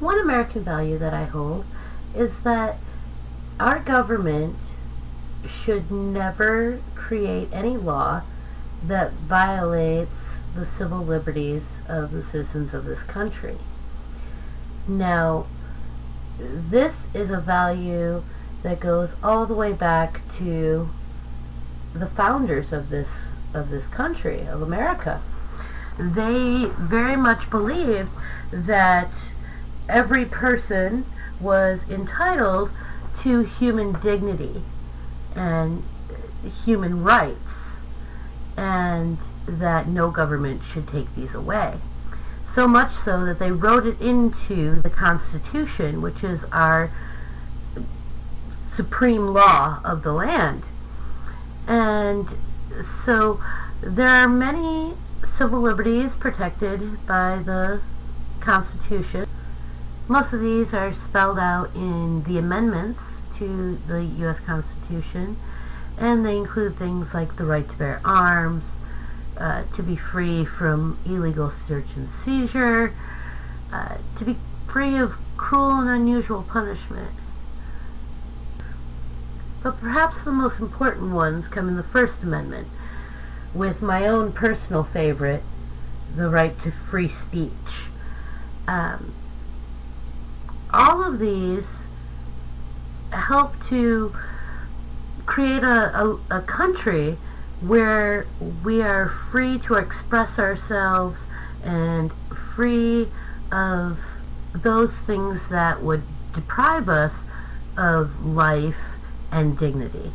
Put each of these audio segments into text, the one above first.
One American value that I hold is that our government should never create any law that violates the civil liberties of the citizens of this country. Now, this is a value that goes all the way back to the founders of this country, of America. They very much believed that every person was entitled to human dignity and human rights, and that no government should take these away. So much so that they wrote it into the Constitution, which is our supreme law of the land. And so there are many civil liberties protected by the Constitution. Most of these are spelled out in the amendments to the U.S. Constitution, and they include things like the right to bear arms, to be free from illegal search and seizure, to be free of cruel and unusual punishment. But perhaps the most important ones come in the First Amendment, with my own personal favorite, the right to free speech. All of these help to create a country where we are free to express ourselves and free of those things that would deprive us of life and dignity.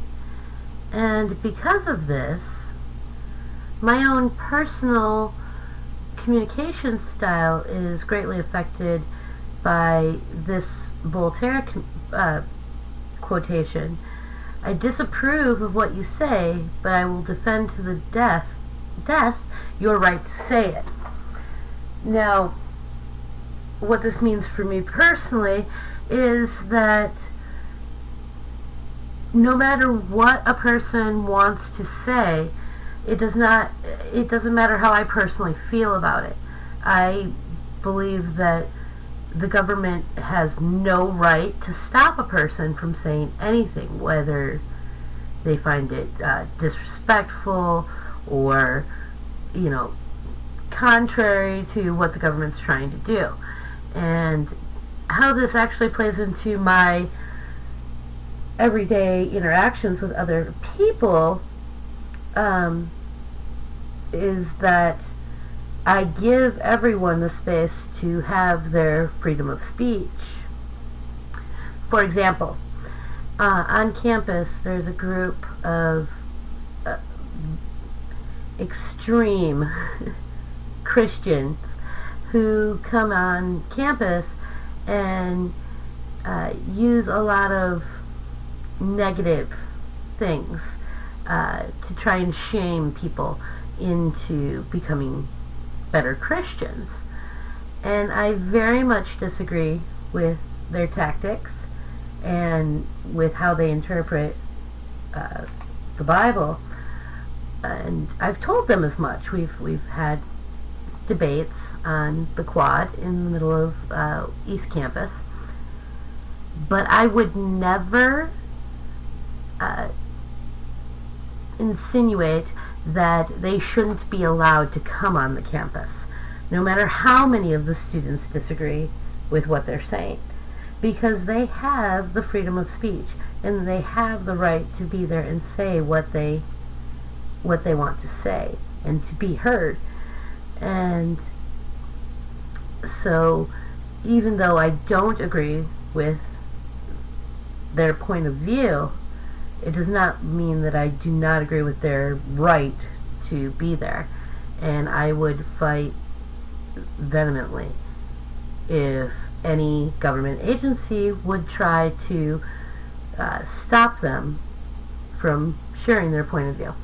And because of this, my own personal communication style is greatly affected by this Voltaire quotation. I disapprove of what you say, but I will defend to the death your right to say it. Now, what this means for me personally is that no matter what a person wants to say, it doesn't matter how I personally feel about it. I believe that the government has no right to stop a person from saying anything, whether they find it disrespectful or, contrary to what the government's trying to do. And how this actually plays into my everyday interactions with other people is that I give everyone the space to have their freedom of speech. For example, on campus there's a group of extreme Christians who come on campus and use a lot of negative things to try and shame people into becoming better Christians. And I very much disagree with their tactics and with how they interpret the Bible. And I've told them as much. We've had debates on the quad in the middle of East Campus. But I would never insinuate that they shouldn't be allowed to come on the campus, no matter how many of the students disagree with what they're saying, because they have the freedom of speech and they have the right to be there and say what they want to say and to be heard. And so even though I don't agree with their point of view, it does not mean that I do not agree with their right to be there. And I would fight vehemently if any government agency would try to stop them from sharing their point of view.